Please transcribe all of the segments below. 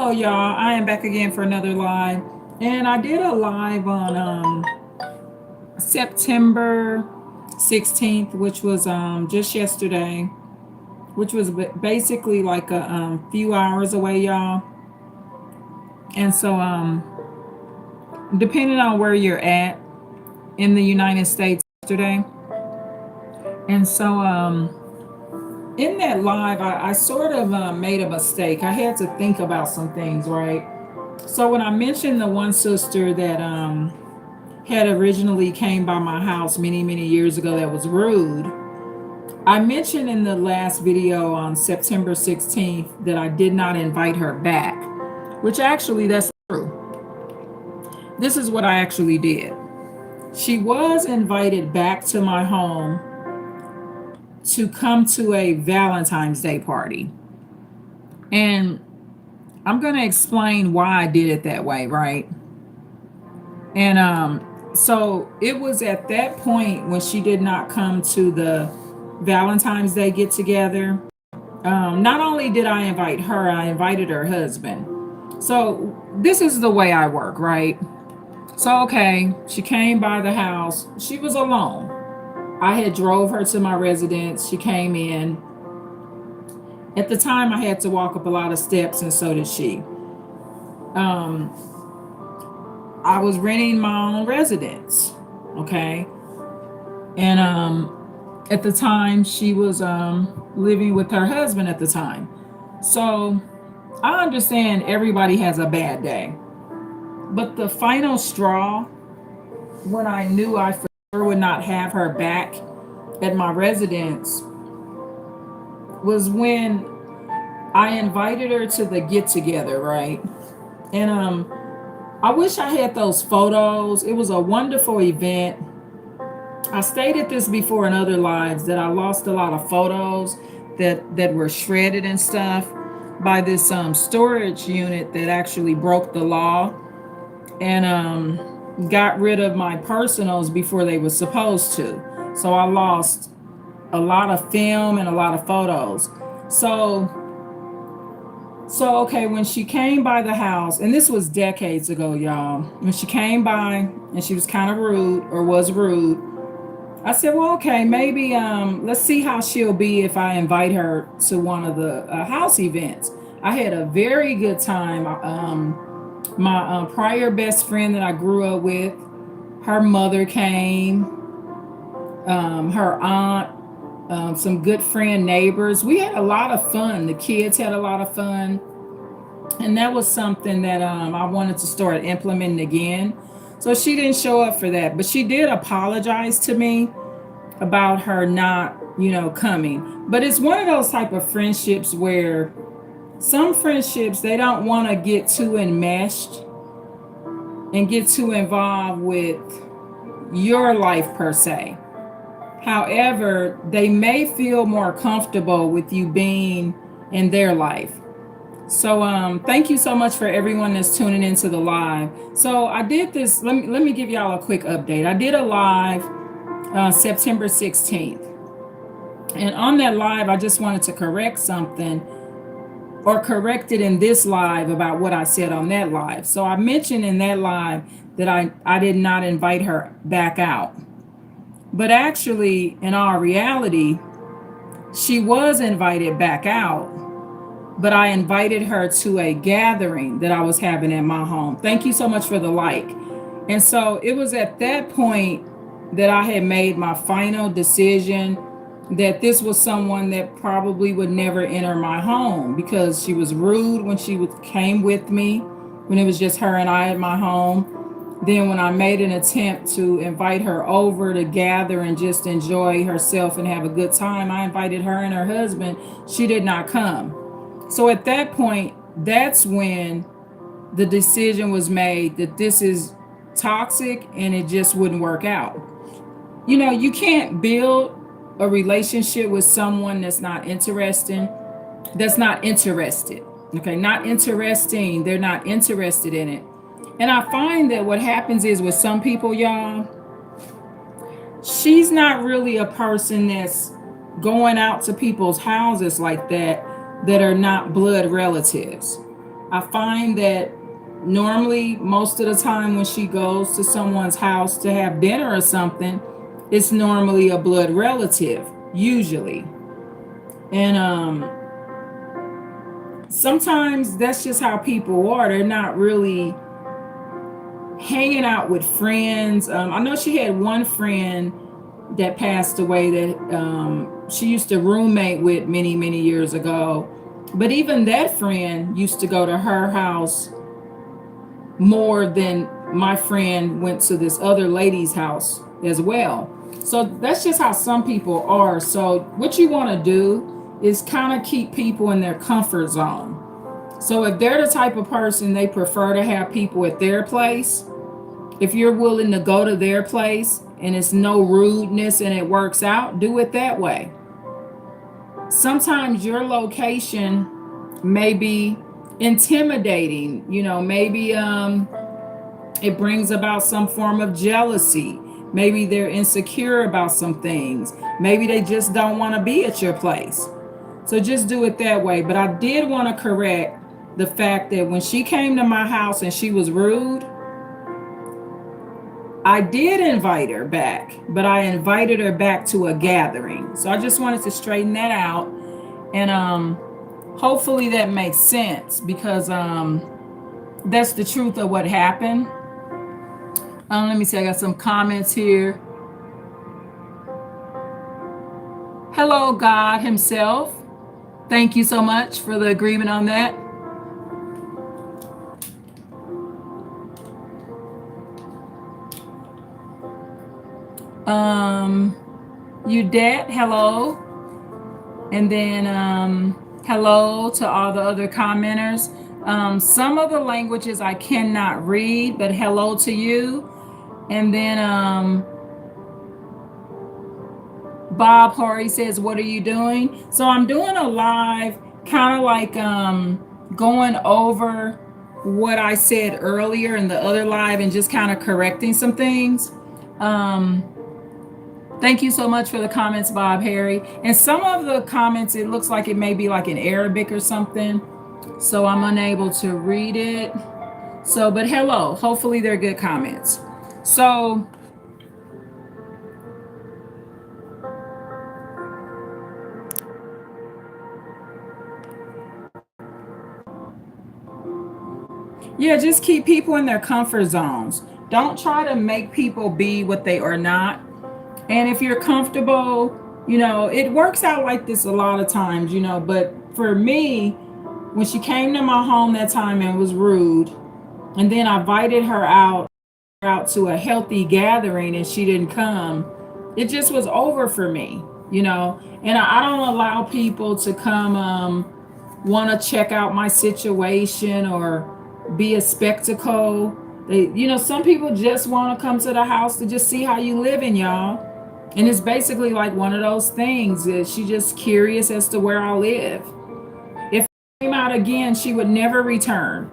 Hello, y'all. I am back again for another live. And I did a live on September 16th, which was just yesterday, which was basically like a few hours away, y'all. And so, depending on where you're at in the United States yesterday. And so, in that live, I sort of made a mistake. I had to think about some things, right? So, when I mentioned the one sister that had originally came by my house many years ago that was rude, I mentioned in the last video on September 16th that I did not invite her back, which actually that's true. This is what I actually did. She was invited back to my home to come to a Valentine's Day party. And I'm going to explain why I did it that way, right? And so it was at that point when she did not come to the Valentine's Day get together. Not only did I invite her, I invited her husband. So this is the way I work, right? So okay, she came by the house. She was alone. I had drove her to my residence. She came in. At the time, I had to walk up a lot of steps, and so did she. Um, I was renting my own residence, okay, and at the time she was living with her husband at the time. So I understand everybody has a bad day, but the final straw when I knew I for sure would not have her back at my residence was when I invited her to the get together, right? And I wish I had those photos. It was a wonderful event. I stated this before in other lives that I lost a lot of photos that were shredded and stuff by this storage unit that actually broke the law and got rid of my personals before they were supposed to. So I lost a lot of film and a lot of photos. So okay, when she came by the house, and this was decades ago, y'all. When she came by and she was kind of rude or was rude, I said, well, okay, maybe let's see how she'll be if I invite her to one of the house events. I had a very good time. My prior best friend that I grew up with, her mother came, her aunt, some good friend neighbors. We had a lot of fun. The kids had a lot of fun. And that was something that I wanted to start implementing again. So she didn't show up for that, but she did apologize to me about her not, coming. But it's one of those type of friendships where some friendships, they don't want to get too enmeshed and get too involved with your life per se. However, they may feel more comfortable with you being in their life. So thank you so much for everyone that's tuning into the live. So I did this. Let me give y'all a quick update. I did a live September 16th. And on that live, I just wanted to correct something or correct it in this live about what I said on that live. So I mentioned in that live that I did not invite her back out. But actually, in all reality, she was invited back out, but I invited her to a gathering that I was having at my home. Thank you so much for the like. And so it was at that point that I had made my final decision that this was someone that probably would never enter my home because she was rude when she came with me, when it was just her and I at my home. Then when I made an attempt to invite her over to gather and just enjoy herself and have a good time, I invited her and her husband. She did not come. So at that point, that's when the decision was made that this is toxic and it just wouldn't work out. You can't build a relationship with someone that's not interesting, that's not interested. Okay, not interesting. They're not interested in it. And I find that what happens is with some people, y'all, she's not really a person that's going out to people's houses like that are not blood relatives. I find that normally, most of the time, when she goes to someone's house to have dinner or something, it's normally a blood relative, usually. And sometimes that's just how people are. They're not really hanging out with friends. I know she had one friend that passed away that she used to roommate with many, many years ago. But even that friend used to go to her house more than my friend went to this other lady's house as well. So that's just how some people are. So what you want to do is kind of keep people in their comfort zone. So if they're the type of person they prefer to have people at their place, if you're willing to go to their place and it's no rudeness and it works out, do it that way. Sometimes your location may be intimidating, maybe it brings about some form of jealousy. Maybe they're insecure about some things. Maybe they just don't want to be at your place. So just do it that way. But I did want to correct the fact that when she came to my house and she was rude, I did invite her back, but I invited her back to a gathering. So I just wanted to straighten that out. And hopefully that makes sense, because that's the truth of what happened. Let me see, I got some comments here. Hello, God Himself. Thank you so much for the agreement on that. Udette, hello. And then hello to all the other commenters. Some of the languages I cannot read, but hello to you. And then Bob Horry says, what are you doing? So I'm doing a live, kind of like going over what I said earlier in the other live and just kind of correcting some things. Thank you so much for the comments, Bob Harry. And some of the comments, it looks like it may be like in Arabic or something. So I'm unable to read it. So, but hello, hopefully they're good comments. So yeah, just keep people in their comfort zones. Don't try to make people be what they are not. And if you're comfortable, it works out like this a lot of times, but for me, when she came to my home that time and was rude, and then I invited her out to a healthy gathering and she didn't come, it just was over for me, and I don't allow people to come want to check out my situation or be a spectacle. Some people just want to come to the house to just see how you living, y'all. And it's basically like one of those things that she's just curious as to where I live. If I came out again, she would never return.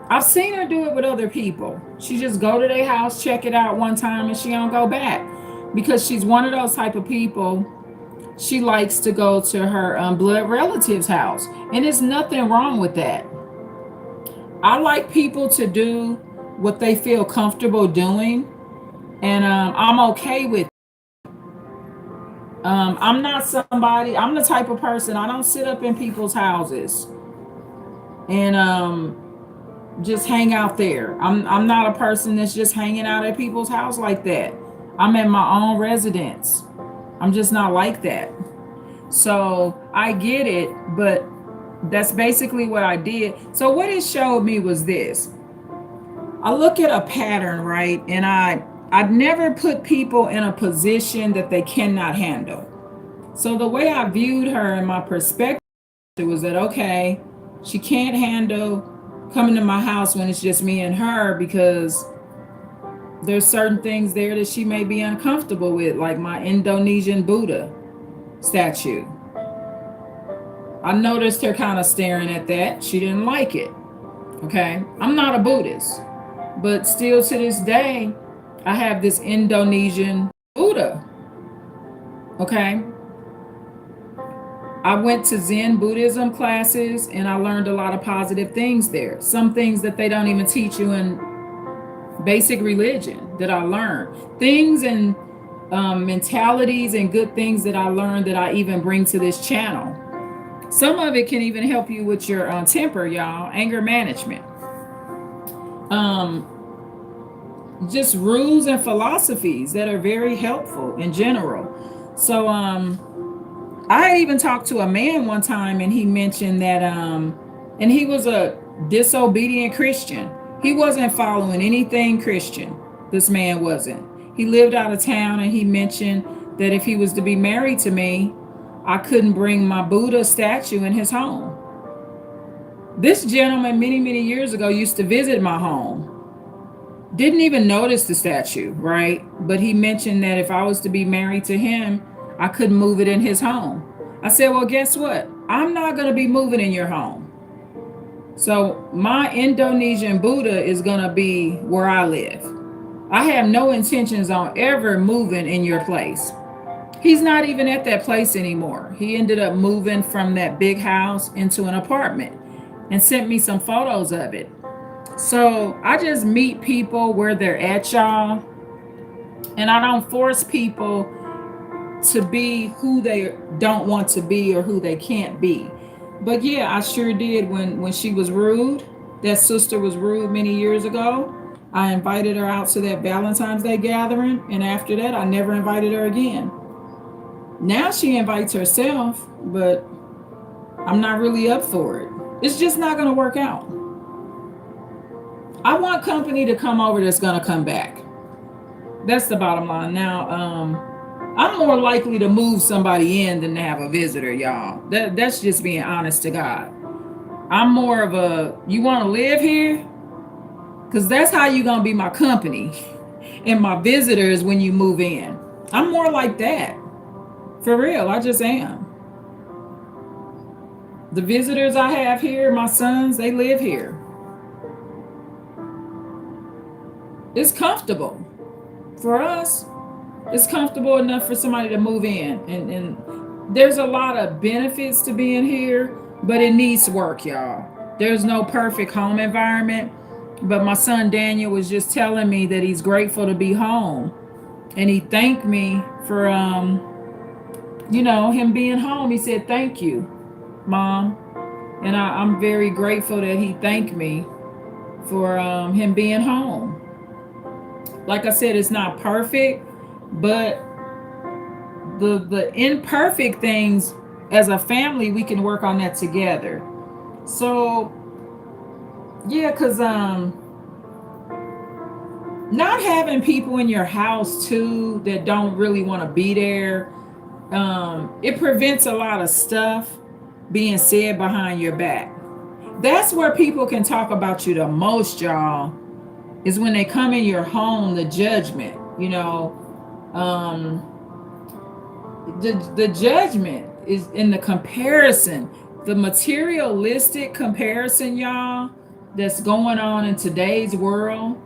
I've seen her do it with other people. She just go to their house, check it out one time, and she don't go back, because she's one of those type of people. She likes to go to her blood relative's house, and there's nothing wrong with that. I like people to do what they feel comfortable doing, and I'm okay with it. I'm the type of person, I don't sit up in people's houses and just hang out there. I'm not a person that's just hanging out at people's house like that. I'm in my own residence. I'm just not like that. So I get it, but that's basically what I did. So what it showed me was this. I look at a pattern, right? And I've never put people in a position that they cannot handle. So the way I viewed her in my perspective was that, okay, she can't handle coming to my house when it's just me and her, because there's certain things there that she may be uncomfortable with, like my Indonesian Buddha statue. I noticed her kind of staring at that. She didn't like it. Okay. I'm not a Buddhist, but still to this day, I have this Indonesian Buddha. Okay. I went to Zen Buddhism classes and I learned a lot of positive things there. Some things that they don't even teach you in basic religion that I learned. Things and mentalities and good things that I learned that I even bring to this channel. Some of it can even help you with your temper, y'all, anger management. Um, just rules and philosophies that are very helpful in general. So I even talked to a man one time and he mentioned that and he was a disobedient Christian. He wasn't following anything Christian. This man wasn't. He lived out of town and he mentioned that if he was to be married to me, I couldn't bring my Buddha statue in his home. This gentleman many, many years ago used to visit my home. Didn't even notice the statue, right? But he mentioned that if I was to be married to him, I couldn't move it in his home. I said, well, guess what? I'm not going to be moving in your home. So my Indonesian Buddha is going to be where I live. I have no intentions on ever moving in your place. He's not even at that place anymore. He ended up moving from that big house into an apartment and sent me some photos of it. So I just meet people where they're at, y'all. And I don't force people to be who they don't want to be or who they can't be. But yeah, I sure did when she was rude. That sister was rude many years ago. I invited her out to that Valentine's Day gathering. And after that, I never invited her again. Now she invites herself, but I'm not really up for it. It's just not going to work out. I want company to come over that's going to come back. That's the bottom line. Now, I'm more likely to move somebody in than to have a visitor, y'all. That's just being honest to God. I'm more of a, you want to live here? Because that's how you're going to be my company and my visitors when you move in. I'm more like that. For real, I just am. The visitors I have here, my sons, they live here. It's comfortable. For us, it's comfortable enough for somebody to move in. And there's a lot of benefits to being here, but it needs work, y'all. There's no perfect home environment. But my son Daniel was just telling me that he's grateful to be home. And he thanked me for him being home. He said, thank you, Mom. And I'm very grateful that he thanked me for him being home. Like I said, it's not perfect, but the imperfect things as a family, we can work on that together. So yeah, because not having people in your house too that don't really want to be there, it prevents a lot of stuff being said behind your back. That's where people can talk about you the most, y'all, is when they come in your home, the judgment, the judgment is in the comparison, the materialistic comparison, y'all, that's going on in today's world.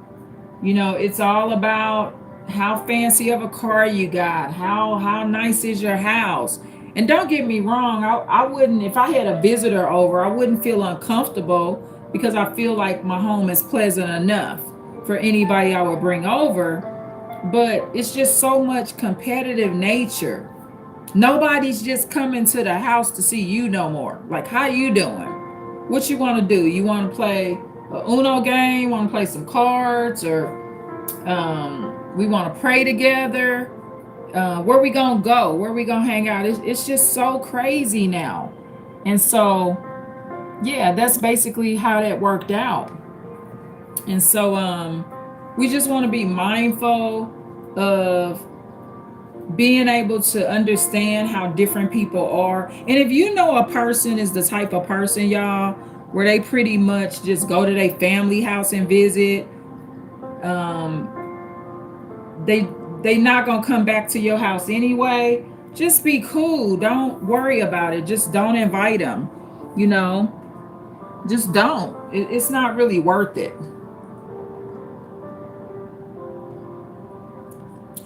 It's all about how fancy of a car you got, how nice is your house. And don't get me wrong, I wouldn't, if I had a visitor over, I wouldn't feel uncomfortable because I feel like my home is pleasant enough for anybody I would bring over. But it's just so much competitive nature. Nobody's just coming to the house to see you no more. Like, how you doing? What you want to do? You want to play a Uno game? Want to play some cards? Or we want to pray together? Where we gonna go? Where we gonna hang out? It's just so crazy now. And so, yeah, that's basically how that worked out. And so we just want to be mindful of being able to understand how different people are. And if you know a person is the type of person, y'all, where they pretty much just go to their family house and visit, they not gonna come back to your house anyway. Just be cool. Don't worry about it. Just don't invite them. Just don't. It's not really worth it.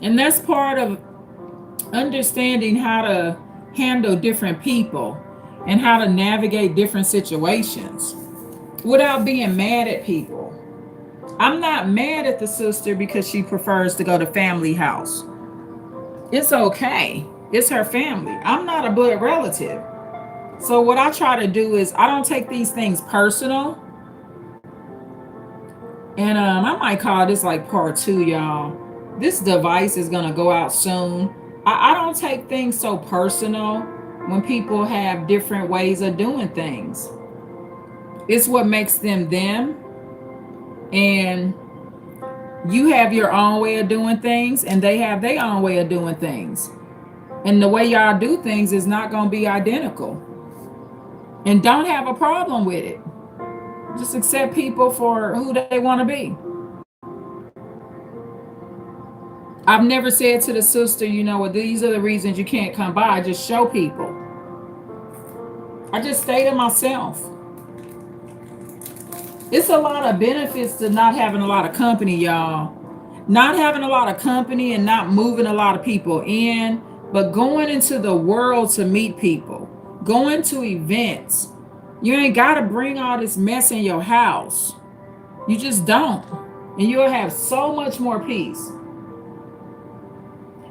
And that's part of understanding how to handle different people and how to navigate different situations without being mad at people. I'm not mad at the sister because she prefers to go to family house. It's okay. It's her family. I'm not a blood relative. So what I try to do is I don't take these things personal. And I might call this like part two, y'all. This device is gonna go out soon. I don't take things so personal when people have different ways of doing things. It's what makes them them, and you have your own way of doing things, and they have their own way of doing things. And the way y'all do things is not gonna be identical. And don't have a problem with it. Just accept people for who they want to be. I've never said to the sister, you know what, these are the reasons you can't come by. I just show people. I just stay to myself. It's a lot of benefits to not having a lot of company, y'all. Not having a lot of company and not moving a lot of people in, but going into the world to meet people, going to events. You ain't got to bring all this mess in your house. You just don't. And you'll have so much more peace.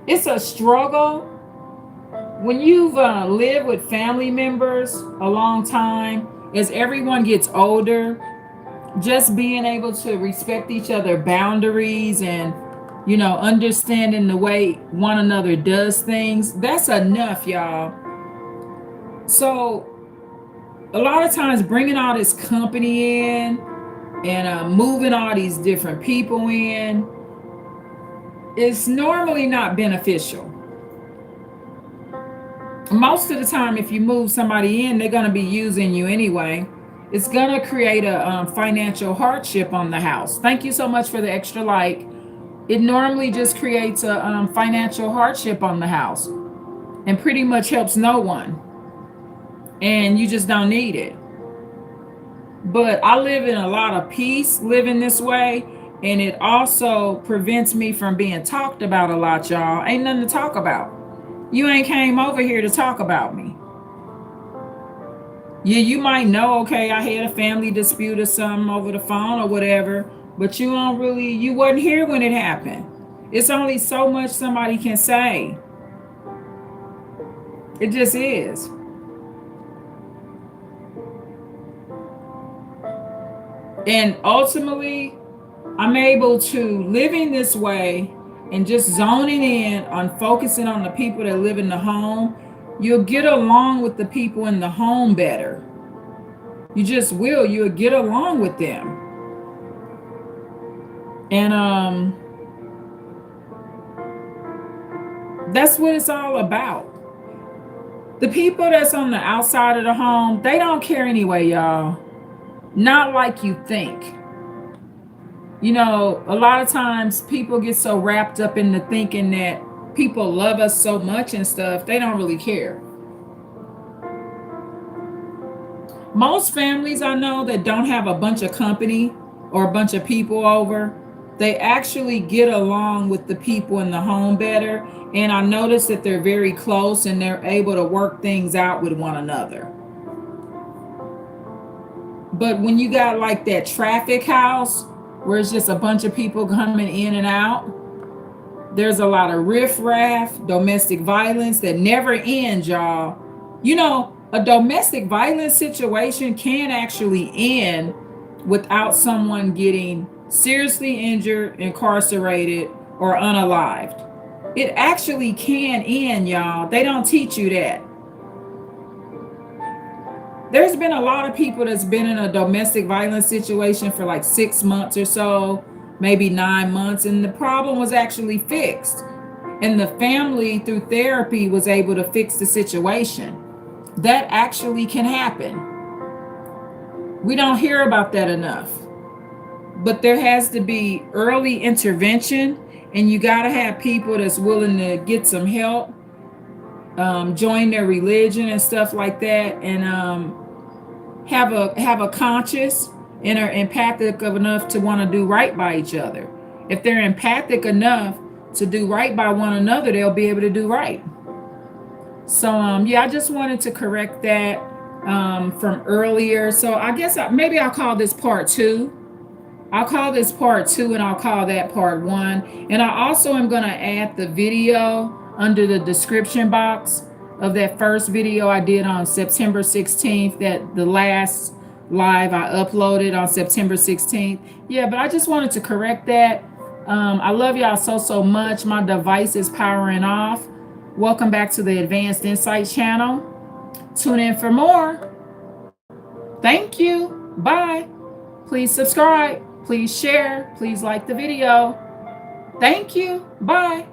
It's a struggle when you've lived with family members a long time. As everyone gets older, just being able to respect each other's boundaries and, you know, understanding the way one another does things, that's enough, y'all. So a lot of times bringing all this company in and moving all these different people in, it's normally not beneficial. Most of the time, if you move somebody in, they're going to be using you anyway. It's going to create a financial hardship on the house. Thank you so much for the extra like. It normally just creates a financial hardship on the house and pretty much helps no one. And you just don't need it. But I live in a lot of peace living this way. And it also prevents me from being talked about a lot, y'all. Ain't nothing to talk about. You ain't came over here to talk about me. Yeah, you might know, okay, I had a family dispute or something over the phone or whatever, but you wasn't here when it happened. It's only so much somebody can say. It just is. And ultimately, I'm able to living this way and just zoning in on focusing on the people that live in the home. You'll get along with the people in the home better. You just will. You'll get along with them. And that's what it's all about. The people that's on the outside of the home, they don't care anyway, y'all. Not like you think. You know, a lot of times people get so wrapped up into thinking that people love us so much and stuff, they don't really care. Most families I know that don't have a bunch of company or a bunch of people over, they actually get along with the people in the home better. And I notice that they're very close and they're able to work things out with one another. But when you got like that traffic house where it's just a bunch of people coming in and out, there's a lot of riffraff, domestic violence that never ends, y'all. You know, a domestic violence situation can actually end without someone getting seriously injured, incarcerated, or unalived. It actually can end, y'all. They don't teach you that. There's been a lot of people that's been in a domestic violence situation for like 6 months or so, maybe 9 months, and the problem was actually fixed. And the family, through therapy, was able to fix the situation. That actually can happen. We don't hear about that enough. But there has to be early intervention, and you got to have people that's willing to get some help, join their religion and stuff like that, and have a conscience and are empathic enough to want to do right by each other. If they're empathic enough to do right by one another, they'll be able to do right. So yeah, I just wanted to correct that from earlier. So I guess maybe I'll call this part two. I'll call this part two and I'll call that part one. And I also am going to add the video under the description box of that first video I did on September 16th, that the last live I uploaded on September 16th. Yeah, but I just wanted to correct that. I love y'all so much. My device is powering off. Welcome back to the Advanced Insight channel. Tune in for more. Thank you. Bye. Please subscribe. Please share. Please like the video. Thank you. Bye.